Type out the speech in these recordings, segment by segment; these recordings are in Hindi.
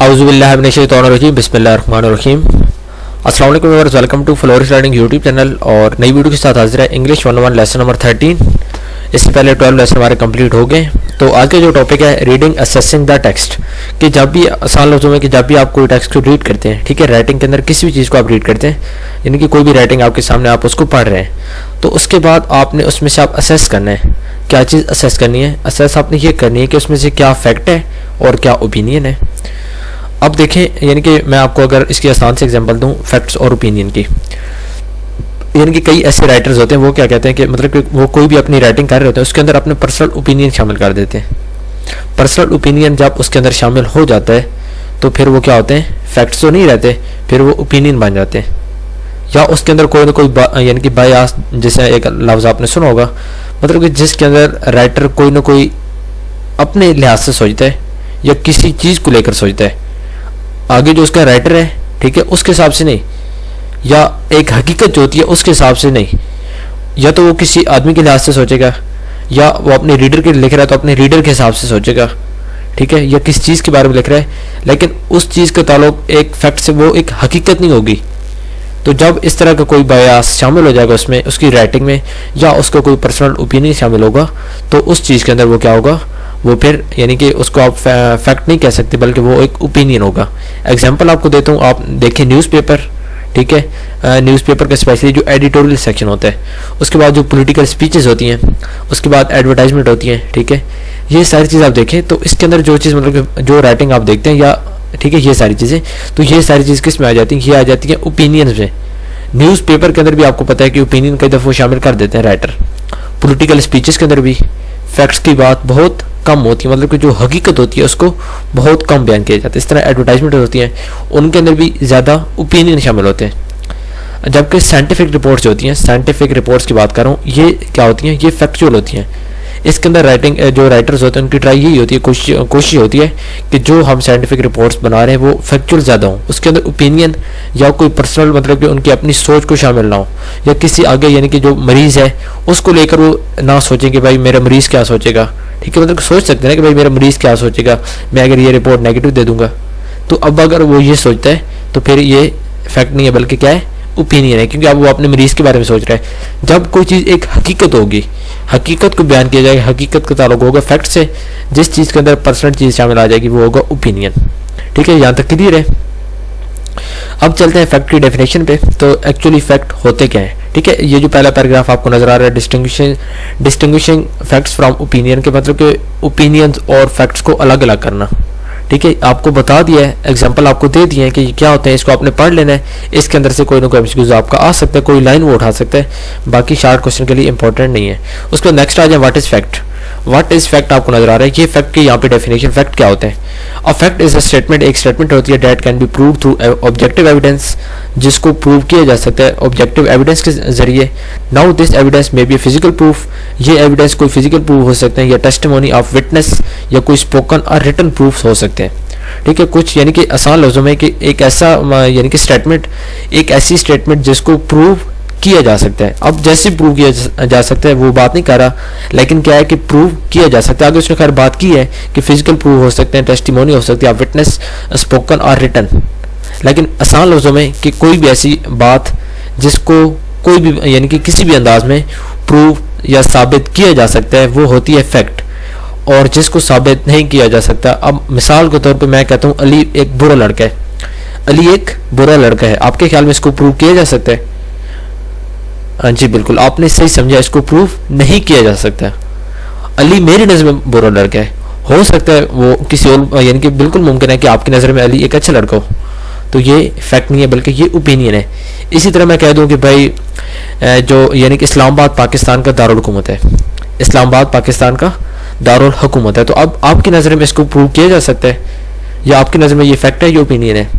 औज़ुबिल्लाहि मिनश्शैतानिर्रजीम बिस्मिल्लाहिर्रहमानिर्रहीम। अस्सलाम वालेकुम viewers, welcome to flourish learning YouTube channel और नई वीडियो के साथ हाजिर है इंग्लिश 101 लेसन नंबर 13। इससे पहले 12 लेसन हमारे कंप्लीट हो गए। तो आज का जो टॉपिक है रीडिंग असेसिंग द टेक्स्ट, कि जब भी आसान लफ्ज़ों में कि जब भी आप कोई टेक्स्ट को रीड करते हैं, ठीक है, राइटिंग के अंदर किसी भी चीज़ को आप रीड करते हैं, यानी कि कोई भी राइटिंग आपके सामने आप उसको पढ़ रहे हैं, तो उसके बाद आपने उसमें से आप असेस करना है। क्या चीज़ असेस करनी है? असेस आपने ये करनी है कि उसमें से क्या फैक्ट है और क्या ओपिनियन है। अब देखें, यानी कि मैं आपको अगर इसकी आसान से एग्जांपल दूं फैक्ट्स और ओपिनियन की, यानी कि कई ऐसे राइटर्स होते हैं वो क्या कहते हैं कि मतलब कि वो कोई भी अपनी राइटिंग कर रहे होते हैं उसके अंदर अपने पर्सनल ओपिनियन शामिल कर देते हैं। पर्सनल ओपिनियन जब उसके अंदर शामिल हो जाता है तो फिर वो क्या होते हैं, फैक्ट्स तो नहीं रहते, फिर वो ओपिनियन बन जाते हैं। या उसके अंदर कोई ना कोई यानी कि बायास, जैसे एक लफ्ज़ आपने सुना होगा, मतलब कि जिसके अंदर राइटर कोई ना कोई अपने लिहाज से सोचता है या किसी चीज़ को लेकर सोचता है, आगे जो उसका राइटर है, ठीक है, उसके हिसाब से नहीं, या एक हकीकत जो होती है उसके हिसाब से नहीं, या तो वो किसी आदमी के लिहाज से सोचेगा, या वो अपने रीडर के लिख रहा है तो अपने रीडर के हिसाब से सोचेगा, ठीक है, या किस चीज़ के बारे में लिख रहा है, लेकिन उस चीज़ का ताल्लुक एक फैक्ट से, वो एक हकीकत नहीं होगी। तो जब इस तरह का कोई बयास शामिल हो जाएगा उसमें, उसकी राइटिंग में, या उसका कोई पर्सनल ओपिनियन शामिल होगा, तो उस चीज़ के अंदर वो क्या होगा, वो फिर यानी कि उसको आप फैक्ट नहीं कह सकते, बल्कि वो एक ओपिनियन होगा। एग्जांपल आपको देता हूँ, आप देखिए न्यूज़पेपर, ठीक है, न्यूज़पेपर का स्पेशली जो एडिटोरियल सेक्शन होता है, उसके बाद जो पॉलिटिकल स्पीचेस होती हैं, उसके बाद एडवर्टाइजमेंट होती हैं, ठीक है, ये सारी चीज़ आप देखें तो इसके अंदर जो चीज़ मतलब कि जो राइटिंग आप देखते हैं, या ठीक है, ये सारी चीज़ें, तो ये सारी चीज़ किस में आ जाती हैं, ये आ जाती हैं ओपिनियंस में। न्यूज़पेपर के अंदर भी आपको पता है कि ओपिनियन कई दफ़ा शामिल कर देते हैं राइटर। पॉलिटिकल स्पीचेस के अंदर भी फैक्ट्स की बात बहुत कम होती है, मतलब कि जो हकीकत होती है उसको बहुत कम बयान किया जाता है। इस तरह एडवर्टाइजमेंट होती हैं, उनके अंदर भी ज़्यादा ओपिनियन शामिल होते हैं। जबकि साइंटिफिक रिपोर्ट्स होती हैं, साइंटिफिक रिपोर्ट्स की बात कर रहा हूँ, ये क्या होती हैं, ये फैक्चुअल होती हैं। इसके अंदर राइटिंग जो राइटर्स होते हैं उनकी ट्राई यही होती है, कोशिश होती है कि जो हम साइंटिफिक रिपोर्ट्स बना रहे हैं वो फैक्चुअल ज़्यादा हो, उसके अंदर ओपिनियन या कोई पर्सनल मतलब कि उनकी अपनी सोच को शामिल ना हो, या किसी आगे यानी कि जो मरीज़ है उसको लेकर वो ना सोचें कि भाई मेरा मरीज़ क्या सोचेगा, ठीक है, मतलब सोच सकते हैं कि भाई मेरा मरीज़ क्या सोचेगा, मैं अगर ये रिपोर्ट नेगेटिव दे दूंगा। तो अब अगर वो ये सोचता है तो फिर ये फैक्ट नहीं है बल्कि क्या है, ओपिनियन है, क्योंकि अब वो अपने मरीज़ के बारे में सोच रहा है। जब कोई चीज़ एक हकीकत होगी, हकीकत को बयान किया जाएगा, हकीकत का ताल्लुक होगा फैक्ट से, जिस चीज़ के अंदर पर्सनल चीज़ शामिल आ जाएगी वो होगा ओपिनियन। ठीक है, यहाँ तक क्लियर है। अब चलते हैं फैक्ट की डेफिनेशन पे। तो एक्चुअली फैक्ट होते क्या है, ठीक है, ये जो पहला पैराग्राफ आपको नजर आ रहा है, डिस्टिंग्विशिंग फैक्ट्स फ्रॉम ओपिनियन, के मतलब कि ओपिनियंस और फैक्ट्स को अलग अलग करना। ठीक है, आपको बता दिया है, एग्जांपल आपको दे दिए हैं कि क्या होते हैं, इसको आपने पढ़ लेना है। इसके अंदर से कोई ना कोई एमसीक्यूज आपका आ सकता है, कोई लाइन वो उठा सकता है, बाकी शार्ट क्वेश्चन के लिए इंपॉर्टेंट नहीं है। उसके बाद नेक्स्ट आ जाए, what is fact. What is fact आपको नजर आ रहा है, ये फैक्ट की यहाँ पे डेफिनेशन, फैक्ट क्या होते हैं। A fact is a statement, एक स्टेटमेंट होती है date can be prove through objective evidence, जिसको प्रूव किया जा सकता है ऑब्जेक्टिव एविडेंस के जरिए। Now this evidence may be physical proof, ये एविडेंस कोई फिजिकल प्रूफ हो सकते हैं, या टेस्टिमोनी ऑफ विटनेस, या कोई स्पोकन और रिटन प्रूफ हो सकते हैं। ठीक है, कुछ यानी कि आसान लफ्जों में कि एक ऐसा यानी कि स्टेटमेंट, एक ऐसी स्टेटमेंट जिसको प्रूव किया जा सकता है। अब जैसे प्रूव किया जा सकता है वो बात नहीं कर रहा, लेकिन क्या है कि प्रूव किया जा सकता है। आगे उसने खैर बात की है कि फिजिकल प्रूफ हो सकते हैं, टेस्टिमोनी हो सकती है, विटनेस, स्पोकन और रिटन। लेकिन आसान लफ्जों में कि कोई भी ऐसी बात जिसको कोई भी यानी कि किसी भी अंदाज में प्रूव या साबित किया जा सकता है वो होती है फैक्ट, और जिसको साबित नहीं किया जा सकता। अब मिसाल के तौर पे मैं कहता हूँ अली एक बुरा लड़का है, अली एक बुरा लड़का है, आपके ख्याल में इसको प्रूव किया जा सकता है? हाँ जी बिल्कुल, आपने सही समझा, इसको प्रूव नहीं किया जा सकता। अली मेरी नज़र में बुरा लड़का है, हो सकता है वो किसी और, यानी कि बिल्कुल मुमकिन है कि आपकी नज़र में अली एक अच्छा लड़का हो, तो ये फैक्ट नहीं है बल्कि ये ओपिनियन है। इसी तरह मैं कह दूं कि भाई जो यानी कि इस्लामाबाद पाकिस्तान का दारुल हुकूमत है, इस्लामाबाद पाकिस्तान का दारुल हुकूमत है, तो अब आपकी नज़र में इसको प्रूव किया जा सकता है, या आपकी नज़र में ये फैक्ट है, ये ओपिनियन है?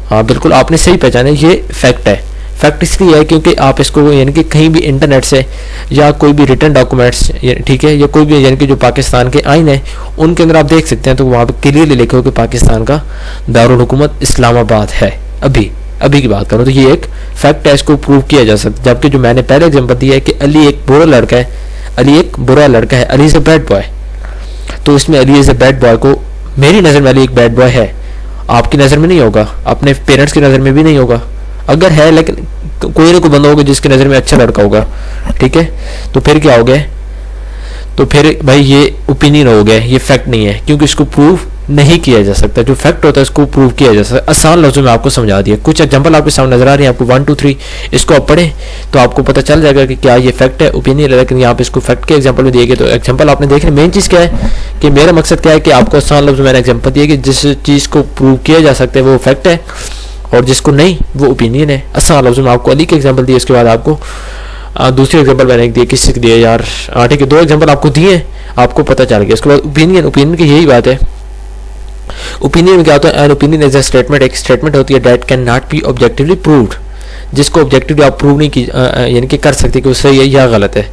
हाँ बिल्कुल, आपने सही पहचाना, ये फैक्ट है। फैक्ट इसलिए है क्योंकि आप इसको यानी कि कहीं भी इंटरनेट से या कोई भी रिटन डॉक्यूमेंट्स, ठीक है, या कोई भी यानी कि जो पाकिस्तान के आइन है उनके अंदर आप देख सकते हैं, तो वहाँ पे क्लियरली लिखा हो कि पाकिस्तान का दारुल हुकूमत इस्लामाबाद है। अभी की बात करूँ तो ये एक फैक्ट है, इसको प्रूव किया जा सकता है। जबकि जो मैंने पहले एग्जाम्पल दिया है कि अली एक बुरा लड़का है, अली एक बुरा लड़का है, Ali is a bad boy, तो इसमें Ali is a bad boy को मेरी नज़र में अली एक बैड बॉय है, आपकी नज़र में नहीं होगा, अपने पेरेंट्स की नज़र में भी नहीं होगा। अगर है लेकिन कोई ना कोई बंदा होगा जिसकी नज़र में अच्छा लड़का होगा, ठीक है, तो फिर क्या हो गया, तो फिर भाई ये ओपिनियन हो गया, ये फैक्ट नहीं है, क्योंकि इसको प्रूव नहीं किया जा सकता। जो फैक्ट होता है उसको प्रूव किया जा सकता है। आसान लफ्ज़ों में आपको समझा दिया, कुछ एग्जांपल आपके सामने नजर आ रही है आपको 1 2 3, इसको आप पढ़ें तो आपको पता चल जाएगा कि क्या ये फैक्ट है, ओपिनियन है। लेकिन यहाँ पे इसको फैक्ट के एग्जांपल में दिए गए, तो एग्जांपल आपने देख रहे, मेन चीज़ क्या है कि मेरा मकसद क्या है कि आपको आसान लफ्ज़ में मैंने एग्जाम्पल दिए कि जिस चीज़ को प्रूव किया जा सकता है वो फैक्ट है, और जिसको नहीं वो ओपिनियन है। आसान लफ्ज़ों में आपको अली के एग्जाम्पल दिए, उसके बाद आपको दूसरी एग्जांपल मैंने दिए, किसी के दिए यार, ठीक है, 2 एग्जांपल आपको दिए, आपको पता चल गया। उसके बाद ओपिनियन की यही बात है। ओपिनियन में क्या होता है, an opinion is a statement, एक स्टेटमेंट होती है that can not be objectively proved, जिसको ऑब्जेक्टिवली आप प्रूव नहीं की यानी कि कर सकते कि उससे यह गलत है।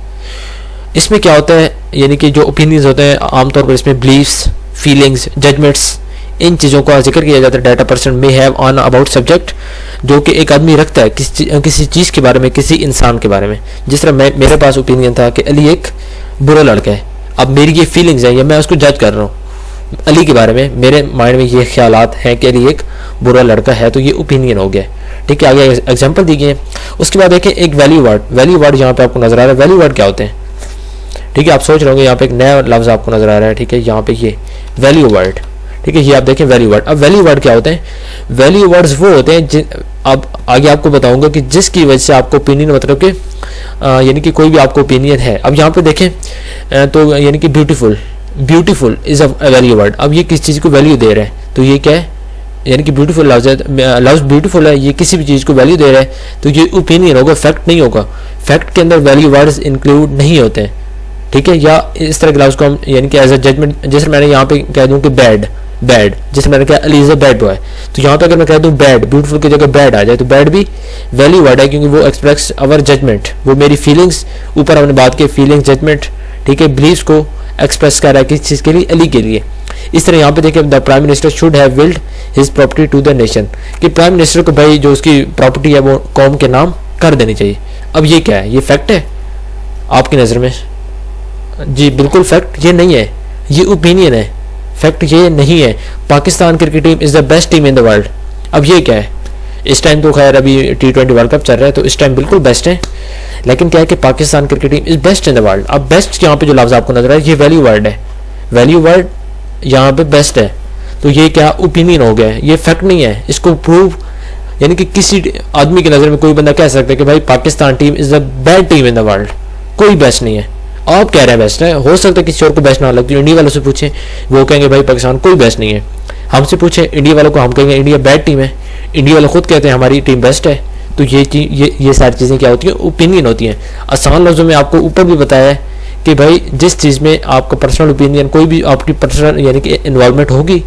इसमें क्या होता है, यानी कि जो ओपिनियंस होते हैं आमतौर पर इसमें बिलीव्स, फीलिंग्स, जजमेंट्स, इन चीज़ों का जिक्र किया जाता है। Data person may have on about subject, जो कि एक आदमी रखता है किसी चीज़ के बारे में, किसी इंसान के बारे में। जिस तरह मेरे पास ओपिनियन था कि अली एक बुरा लड़का है, अब मेरी ये फीलिंग्स हैं या मैं उसको जज कर रहा हूँ अली के बारे में, मेरे माइंड में ये ख्यालात हैं कि अली एक बुरा लड़का है, तो ये ओपिनियन हो गया, ठीक है। आगे एग्जांपल दी गई है। उसके बाद देखें एक वैल्यू वर्ड यहाँ पे आपको नजर आ रहा है। वैल्यू वर्ड क्या होते हैं, ठीक है, आप सोच रहे होंगे यहाँ पे एक नया लफ्ज़ आपको नजर आ रहा है, ठीक है, यहाँ पे ये वैल्यू वर्ड, ठीक है, ये आप देखें वैल्यू वर्ड। अब वैल्यू वर्ड क्या होते हैं, वैल्यू वर्ड्स वो होते हैं अब आगे आपको बताऊंगा कि जिसकी वजह से आपको ओपिनियन, मतलब कि यानी कि कोई भी आपको ओपिनियन है। अब यहाँ पे देखें तो यानी कि beautiful is a value word. अब ये किस चीज़ को वैल्यू दे रहा है, तो ये क्या है, यानी कि ब्यूटीफुल लफ्ज़ है, लफ्ज़ ब्यूटीफुल है, ये किसी भी चीज़ को वैल्यू दे रहा है, तो ये ओपिनियन होगा, फैक्ट नहीं होगा। फैक्ट के अंदर वैल्यू वर्ड्स इंक्लूड नहीं होते हैं, ठीक है। या इस तरह के लफ्ज़ को हम यानी कि एज अ जजमेंट, जैसे मैंने यहाँ पे कह दूँ कि बैड, जैसे मैंने कहा Ali is a bad boy, तो यहाँ पे अगर मैं कह दूँ बैड, ब्यूटीफुल की जगह बैड आ जाए, तो बैड भी वैल्यू वर्ड है, क्योंकि वो एक्सप्रेस अवर जजमेंट, वो मेरी फीलिंग्स, ऊपर हमने बात की फीलिंग्स, जजमेंट, ठीक है, बिलीव्स को एक्सप्रेस कर रहा है किस चीज़ के लिए, अली के लिए। इस तरह यहाँ पे देखिए the prime minister should have willed his property to the nation, कि प्राइम मिनिस्टर को भाई जो उसकी प्रॉपर्टी है वो कौम के नाम कर देनी चाहिए। अब ये क्या है, ये फैक्ट है आपकी नज़र में? जी बिल्कुल फैक्ट ये नहीं है, ये ओपिनियन है, फैक्ट ये नहीं है। Pakistan cricket team is the best team in the world, अब ये क्या है? इस टाइम तो खैर अभी T20 वर्ल्ड कप चल रहा है, तो इस टाइम बिल्कुल बेस्ट है, लेकिन क्या है कि Pakistan cricket team is best in the world. अब बेस्ट यहाँ पे जो लफ्ज़ आपको नजर आ रहा है ये वैल्यू वर्ड है, वैल्यू वर्ड यहाँ पे बेस्ट है, तो ये क्या ओपिनियन हो गया है, ये फैक्ट नहीं है। इसको प्रूव यानी कि किसी आदमी की नज़र में कोई बंदा कह सकता है कि भाई Pakistan team is the best team in the world, कोई बेस्ट नहीं है। आप कह रहे हैं बेस्ट है, हो सकता है किसी और को बेस्ट ना लगती, इंडिया वालों से पूछें वो कहेंगे भाई पाकिस्तान कोई बेस्ट नहीं है। हमसे पूछें इंडिया वालों को, हम कहेंगे इंडिया बैड टीम है, इंडिया वाले खुद कहते हैं हमारी टीम बेस्ट है। तो ये सारी चीज़ें क्या होती हैं, ओपिनियन होती हैं। आसान लफ्ज़ों में आपको ऊपर भी बताया है कि भाई जिस चीज़ में आपका पर्सनल ओपिनियन, कोई भी आपकी पर्सनल यानी कि इन्वॉल्वमेंट होगी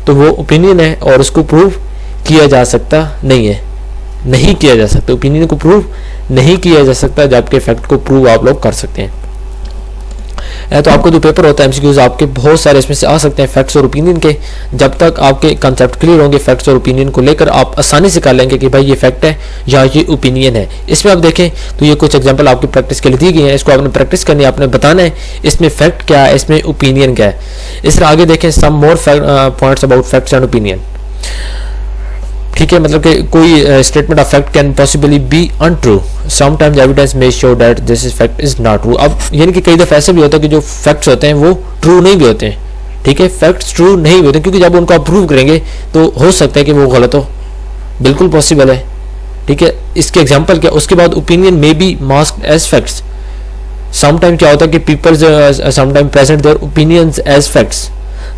तो वो ओपिनियन है और उसको प्रूव किया जा सकता नहीं है, नहीं किया जा सकता, ओपिनियन को प्रूव नहीं किया जा सकता, जबकि फैक्ट को प्रूव आप लोग कर सकते हैं। तो आपको जो पेपर होता है एमसीक्यूज आपके बहुत सारे इसमें से आ सकते हैं फैक्ट्स और ओपिनियन के। जब तक आपके कंसेप्ट क्लियर होंगे फैक्ट्स और ओपिनियन को लेकर, आप आसानी से कर लेंगे कि भाई ये फैक्ट है या ये ओपिनियन है। इसमें आप देखें तो ये कुछ एग्जांपल आपकी प्रैक्टिस के लिए दी गई है, इसको आपने प्रैक्टिस करनी है, आपने बताना है इसमें फैक्ट क्या है, इसमें ओपिनियन क्या है। इस तरह आगे देखें some more points about facts and opinion, ठीक है, मतलब कि कोई statement of fact can possibly be untrue, sometimes evidence may show that this is fact is not true. अब यानी कि कई दफ़ा ऐसा भी होता है कि जो फैक्ट्स होते हैं वो ट्रू नहीं भी होते हैं, ठीक है, फैक्ट्स ट्रू नहीं भी होते, क्योंकि जब उनको आप प्रूव करेंगे तो हो सकता है कि वो गलत हो, बिल्कुल पॉसिबल है, ठीक है। इसके एग्जाम्पल क्या, उसके बाद opinion may be masked as facts. Sometime क्या होता है कि people sometime present their opinions as facts.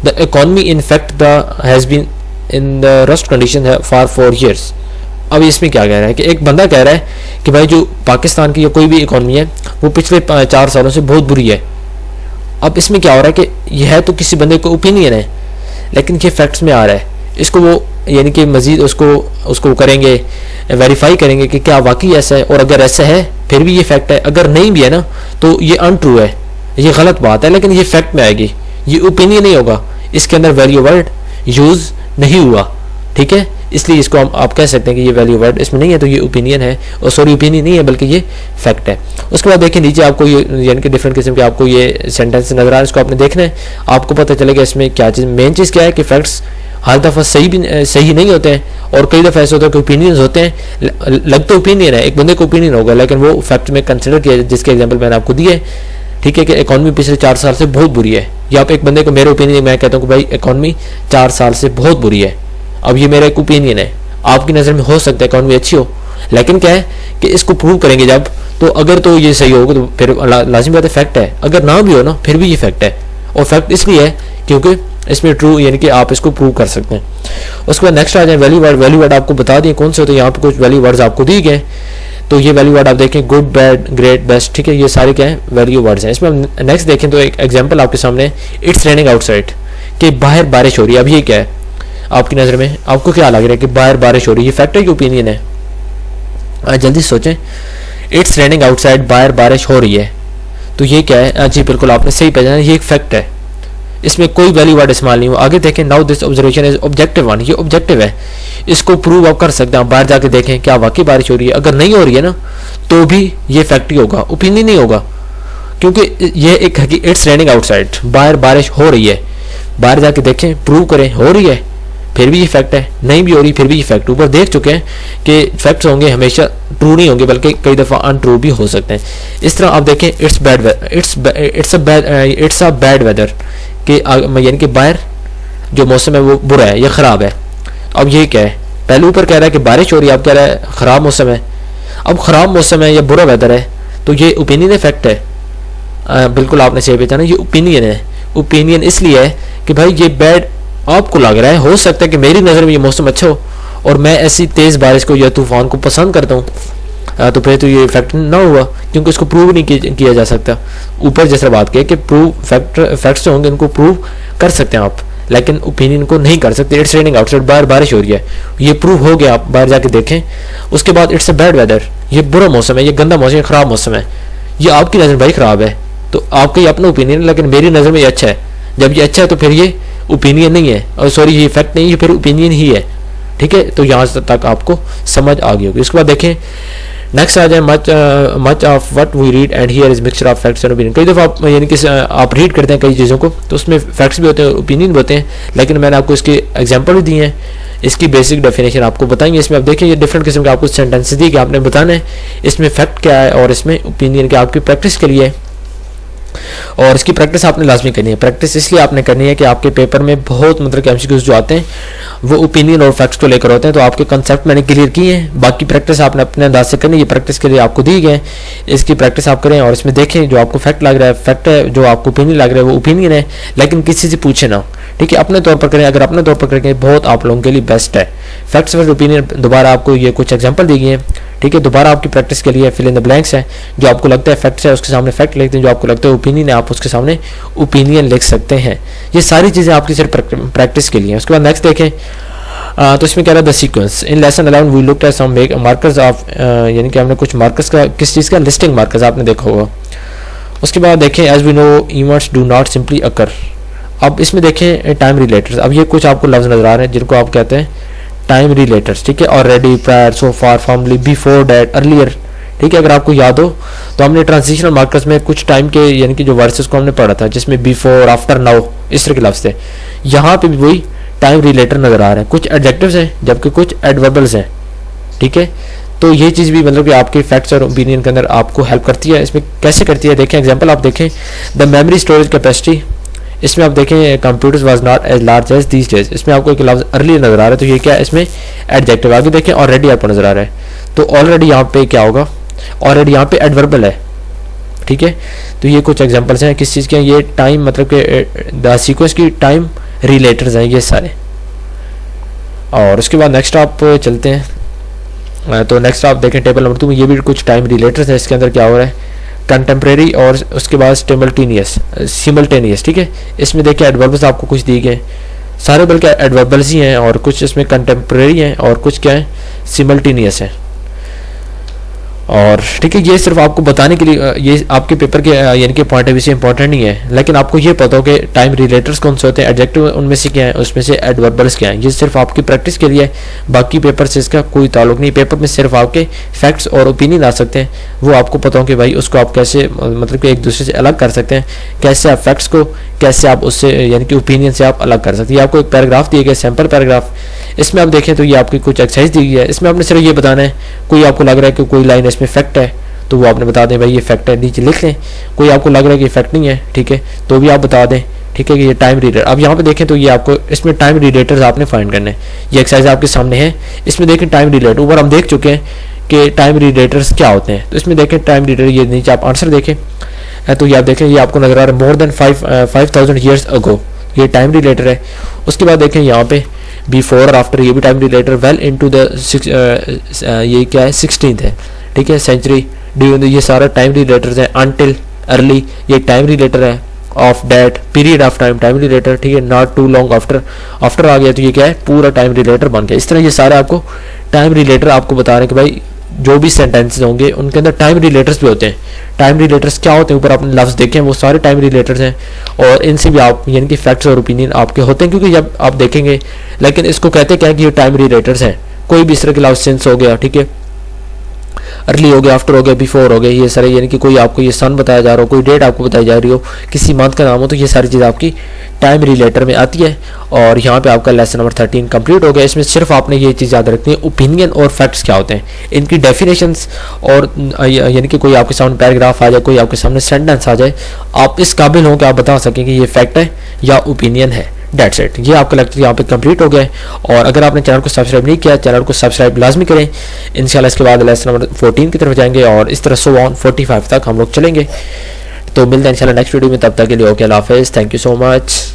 The economy in fact has been in the rust condition है फॉर 4 years। अब इसमें क्या कह रहा है कि एक बंदा कह रहा है कि भाई जो पाकिस्तान की या कोई भी इकॉनमी है वो पिछले 4 सालों से बहुत बुरी है। अब इसमें क्या हो रहा है कि यह है तो किसी बंदे को ओपिनियन है, लेकिन ये फैक्ट्स में आ रहा है, इसको वो यानी कि मज़ीद उसको करेंगे, वेरीफाई करेंगे कि क्या वाकई ऐसा है, और अगर ऐसा है फिर भी ये फैक्ट है, अगर नहीं भी है ना तो ये अनट्रू है, ये गलत बात है, लेकिन ये फैक्ट में आएगी, ये ओपिनियन नहीं होगा, इसके अंदर वैल्यू वर्ड यूज़ नहीं हुआ, ठीक है, इसलिए इसको आप कह सकते हैं कि ये वैल्यू वर्ड इसमें नहीं है, तो ये ओपिनियन है, और सॉरी ओपिनियन नहीं है बल्कि ये फैक्ट है। उसके बाद देखिए नीचे आपको ये यानी कि डिफरेंट किस्म के आपको ये सेंटेंस नजर आ रहा है, इसको आपने देखना है, आपको पता चलेगा इसमें क्या चीज़, मेन चीज़ क्या है कि फैक्ट्स हर दफ़ा सही नहीं होते हैं, और कई दफ़ा ऐसे होता है कि ओपिनियंस होते हैं, लगता ओपिनियन है, एक बंदे को ओपिनियन होगा लेकिन वो फैक्ट में कंसिडर किया, जिसके एग्जांपल मैंने आपको दिए, ठीक है, कि इकॉनमी पिछले 4 साल से बहुत बुरी है, या आप एक बंदे को, मेरे ओपिनियन मैं कहता हूँ कि भाई इकॉनमी 4 साल से बहुत बुरी है, अब ये मेरा एक ओपिनियन है, आपकी नज़र में हो सकता है इकॉनमी अच्छी हो, लेकिन क्या है कि इसको प्रूव करेंगे जब, तो अगर तो ये सही होगा तो फिर लाजिमी बात है फैक्ट है, अगर ना भी हो ना फिर भी ये फैक्ट है, और फैक्ट इसलिए है क्योंकि इसमें ट्रू यानी कि आप इसको प्रूव कर सकते हैं। उसके बाद नेक्स्ट आ जाए वैल्यू वर्ड। वैल्यू वर्ड आपको बता दिए कौन से होते हैं, यहाँ पे कुछ वैल्यू वर्ड्स आपको दिए गए, तो ये वैल्यू वर्ड आप देखें, गुड, बैड, ग्रेट, बेस्ट, ठीक है, ये सारे क्या है वैल्यू वर्ड्स हैं। इसमें हम नेक्स्ट देखें तो एक एग्जांपल आपके सामने, इट्स रेनिंग आउटसाइड, कि बाहर बारिश हो रही है। अब ये क्या है आपकी नज़र में, आपको क्या लग रहा है कि बाहर बारिश हो रही है, ये फैक्ट है कि ओपिनियन है? जल्दी सोचें, इट्स रेनिंग आउटसाइड, बाहर बारिश हो रही है, तो ये क्या है? जी बिल्कुल आपने सही पहचाना, ये एक फैक्ट है, इसमें कोई वैल्यू वर्ड इस्तेमाल नहीं हुआ। आगे देखें, now this observation is objective one, ये ऑब्जेक्टिव है, इसको प्रूव आप कर सकते हैं, आप बाहर जाके देखें क्या वाकई बारिश हो रही है, अगर नहीं हो रही है ना तो भी ये फैक्ट ही होगा, ओपिनियन नहीं होगा, क्योंकि ये एक है कि इट्स रेनिंग आउटसाइड, बाहर बारिश हो रही है, बाहर जाके देखें, प्रूव करें हो रही है, फिर भी ये फैक्ट है, नहीं भी हो रही फिर भी ये फैक्ट। ऊपर देख चुके हैं कि फैक्ट्स होंगे हमेशा ट्रू नहीं होंगे, बल्कि कई दफ़ा अनट्रू भी हो सकते हैं। इस तरह आप देखें, इट्स अ बैड वेदर, कि यानी कि बाहर जो मौसम है वो बुरा है या ख़राब है। अब ये क्या है, पहले ऊपर कह रहा है कि बारिश हो रही है, अब कह रहा है ख़राब मौसम है। अब ख़राब मौसम है या बुरा वेदर है, तो ये ओपिनियन है फैक्ट है? बिल्कुल आपने सही पहचाना, ये ओपिनियन है। ओपिनियन इसलिए है कि भाई ये बैड आपको लग रहा है, हो सकता है कि मेरी नज़र में ये मौसम अच्छा हो और मैं ऐसी तेज़ बारिश को या तूफ़ान को पसंद करता हूँ, तो फिर तो ये फैक्ट ना हुआ, क्योंकि इसको प्रूव नहीं किया जा सकता। ऊपर जैसे बात की कि प्रूव फैक्ट्स होंगे उनको प्रूव कर सकते हैं आप, लेकिन ओपिनियन को नहीं कर सकते। इट्स रेनिंग आउटसाइड, बाहर बारिश हो रही है, ये प्रूव हो गया, आप बाहर जाके देखें। उसके बाद इट्स अ बैड वेदर, ये बुरा मौसम है, ये गंदा मौसम है, ख़राब मौसम है, ये आपकी नज़र में भाई ख़राब है, तो आपका ये अपना ओपिनियन है, लेकिन मेरी नज़र में ये अच्छा है। जब ये अच्छा है तो फिर ये ओपिनियन नहीं है, और सॉरी ये फैक्ट नहीं है, फिर ओपिनियन ही है, ठीक है। तो यहाँ तक आपको समझ आ गई होगी। उसके बाद देखें नेक्स्ट आ जाए, much of what we read and hear is mixture of facts and opinion. कई दफ़ा आप यानी कि आप रीड करते हैं कई चीज़ों को, तो उसमें फैक्ट्स भी होते हैं, ओपिनियन भी होते हैं, लेकिन मैंने आपको इसके एग्जांपल भी दिए हैं, इसकी बेसिक डेफिनेशन आपको बताएंगे। इसमें आप देखिए ये डिफरेंट किस्म के आपको सेंटेंस दी कि आपने बताना है इसमें फैक्ट क्या है और इसमें ओपिनियन क्या, आपकी प्रैक्टिस के लिए। और इसकी प्रैक्टिस आपने लाजमी करनी है। प्रैक्टिस इसलिए आपने करनी है कि आपके पेपर में बहुत मतलब एमसीक्यूज जो आते हैं वो ओपिनियन और फैक्ट्स को लेकर होते हैं, तो आपके कंसेप्ट मैंने क्लियर किए हैं। बाकी प्रैक्टिस आपने अपने अंदाज से करनी है, ये प्रैक्टिस के लिए आपको दी गए, इसकी प्रैक्टिस आप करें और इसमें देखें जो आपको फैक्ट लग रहा है फैक्ट है, जो आपको ओपिनियन लग रहा है वो ओपिनियन है, लेकिन किसी से पूछे ना, ठीक है, अपने तौर पर करें। अगर अपने तौर पर करेंगे बहुत आप लोगों के लिए बेस्ट है। फैक्ट्स वर्सेस ओपिनियन, दोबारा आपको ये कुछ एग्जांपल दी गई हैं, ठीक है। दोबारा आपकी प्रैक्टिस के लिए फिल इन द ब्लैंक्स है, जो आपको लगता है फैक्ट्स है उसके सामने फैक्ट लिखते हैं, जो आपको लगता है ओपिनियन है आप उसके सामने ओपिनियन लिख सकते हैं। ये सारी चीज़ें आपकी सिर्फ प्रैक्टिस के लिए। उसके बाद नेक्स्ट देखें, तो इसमें कह रहा है the sequence in lesson 11 we looked at some markers of, यानी कि हमने कुछ मार्कर्स का, किस चीज़ का, लिस्टिंग मार्कर्स आपने देखा होगा। उसके बाद देखें as we know events do not simply occur. अब इसमें देखें टाइम रिलेटर्स, अब ये कुछ आपको लफ्ज़ नजर आ रहे हैं जिनको आप कहते हैं टाइम रिलेटर्स, ठीक है। Already, prior, so far, formally, before that, earlier, ठीक है। अगर आपको याद हो तो हमने ट्रांजिशनल मार्कर्स में कुछ टाइम के यानी कि जो वर्सेस को हमने पढ़ा था जिसमें बिफोर, आफ्टर, नाउ इस तरह के लफ्ज़ थे। यहाँ पे भी वही टाइम रिलेटर नज़र आ रहे हैं, कुछ एडजेक्टिव्स हैं जबकि कुछ एडवर्बल्स हैं, ठीक है। तो ये चीज़ भी मतलब कि आपके फैक्ट्स और ओपिनियन के अंदर आपको हेल्प करती है। इसमें कैसे करती है देखें, एग्जाम्पल आप देखें, द मेमोरी स्टोरेज कैपेसिटी, इसमें आप देखें computers was not as large as these days, इसमें आपको एक लफ्ज़ अर्ली नज़र आ रहा है, तो ये क्या है, इसमें एडजेक्टिव। आगे देखें ऑलरेडी आपको नज़र आ रहा है, तो ऑलरेडी यहाँ पे क्या होगा, ऑलरेडी यहाँ पे एडवर्बल है, ठीक है। तो ये कुछ एग्जांपल्स हैं किस चीज़ के, ये टाइम मतलब कि द सीक्वेंस की टाइम रिलेटर्स हैं ये सारे। और उसके बाद नेक्स्ट आप चलते हैं, तो नेक्स्ट आप देखें टेबल नंबर 2 में, ये भी कुछ टाइम रिलेटर्स हैं। इसके अंदर क्या हो रहा है, कंटेम्प्रेरी और उसके बाद सिमल्टेनियस, ठीक है। इसमें देखिए एडवर्बल्स आपको कुछ दिए गए, सारे बल्कि एडवर्बल्स ही हैं, और कुछ इसमें कंटेम्प्रेरी हैं और कुछ क्या है, सिमल्टेनियस है। और ठीक है, ये सिर्फ आपको बताने के लिए, ये आपके पेपर के यानी कि पॉइंट ऑफ व्यू से इंपॉर्टेंट नहीं है, लेकिन आपको ये पता हो कि टाइम रिलेटर्स कौन से होते हैं, एडजेक्टिव उनमें से क्या है, उसमें से एडवर्बल्स क्या है। ये सिर्फ आपकी प्रैक्टिस के लिए है, बाकी पेपर से इसका कोई ताल्लुक नहीं। पेपर में सिर्फ आपके फैक्ट्स और ओपिनियन आ सकते हैं, वो आपको पता हो कि भाई उसको आप कैसे मतलब कि एक दूसरे से अलग कर सकते हैं, कैसे आप फैक्ट्स को, कैसे आप उससे यानी कि ओपिनियन से आप अलग कर सकते हैं। ये आपको एक पैराग्राफ दिए गए, सैम्पल पैराग्राफ, इसमें आप देखें तो ये आपकी कुछ एक्सरसाइज दी गई है। इसमें आपने सिर्फ ये बताना है, कोई आपको लग रहा है कि कोई लाइन इसमें फैक्ट है तो वो आपने बता दें भाई ये फैक्ट है, नीचे लिख लें। कोई आपको लग रहा है कि फैक्ट नहीं है, ठीक है, तो भी आप बता दें, ठीक है, कि ये टाइम रिलेटर। अब यहाँ पे देखें तो ये आपको इसमें टाइम रिलेटर्स आपने फाइंड करने हैं। ये एक्सरसाइज आपके सामने है, इसमें देखें टाइम रिलेटर, ऊपर हम देख चुके हैं कि टाइम रिलेटर्स क्या होते हैं, तो इसमें देखें टाइम रिलेटर, ये नीचे आप आंसर देखें तो ये आप देखें, ये आपको नजर आ रहा है मोर देन 5000 ईयर्स अगो, ये टाइम रिलेटर है। उसके बाद देखें यहाँ पे बिफोर और आफ्टर, ये भी टाइम रिलेटर, वेल इनटू द ये क्या है 16th है, ठीक है, सेंचुरी, ड्यूरिंग, ये सारा टाइम रिलेटर्स है। अनटिल, अर्ली, ये टाइम रिलेटर है। Of date, period of time relator, ठीक है। Not too long after, after आ गया तो ये क्या है, पूरा टाइम रिलेटर बन गया। इस तरह ये सारे आपको टाइम रिलेटर आपको बता रहे हैं कि भाई जो भी सेंटेंसेस होंगे उनके अंदर टाइम रिलेटर्स भी होते हैं। टाइम रिलेटर्स क्या होते हैं, ऊपर आपने लफ्ज़ देखे हैं, वो सारे टाइम रिलेटर्स हैं और इनसे भी आप यानी कि फैक्ट्स और ओपिनियन आपके होते हैं, क्योंकि जब आप देखेंगे, लेकिन इसको कहते क्या है कि ये टाइम रिलेटर्स हैं। कोई भी इस तरह के लफ्ज़ सिंस हो गया, ठीक है, अर्ली हो गया, आफ्टर हो गया, बिफोर हो गया, ये सारे यानी कि कोई आपको ये सन बताया जा रहा हो, कोई डेट आपको बताई जा रही हो, किसी मंथ का नाम हो, तो ये सारी चीज़ आपकी टाइम रिलेटर में आती है। और यहाँ पे आपका लेसन नंबर 13 कंप्लीट हो गया। इसमें सिर्फ आपने ये चीज़ याद रखनी है, ओपिनियन और फैक्ट्स क्या होते हैं, इनकी डेफिनेशंस, और यानी कि कोई आपके सामने पैराग्राफ आ जाए, कोई आपके सामने सेंटेंस आ जाए, आप इस काबिल हो कि आप बता सकें कि ये फैक्ट है या ओपिनियन है। डेट्स इट, ये आपका लेक्चर यहाँ पे कंप्लीट हो गया है। और अगर आपने चैनल को सब्सक्राइब नहीं किया, चैनल को सब्सक्राइब लाजमी करें। इंशाल्लाह इसके बाद लेसन नंबर 14 की तरफ जाएंगे और इस तरह सो ऑन 45 तक हम लोग चलेंगे। तो मिलते हैं इंशाल्लाह नेक्स्ट वीडियो में, तब तक के लिए ओके, अल्लाह हाफिज़, थैंक यू सो मच।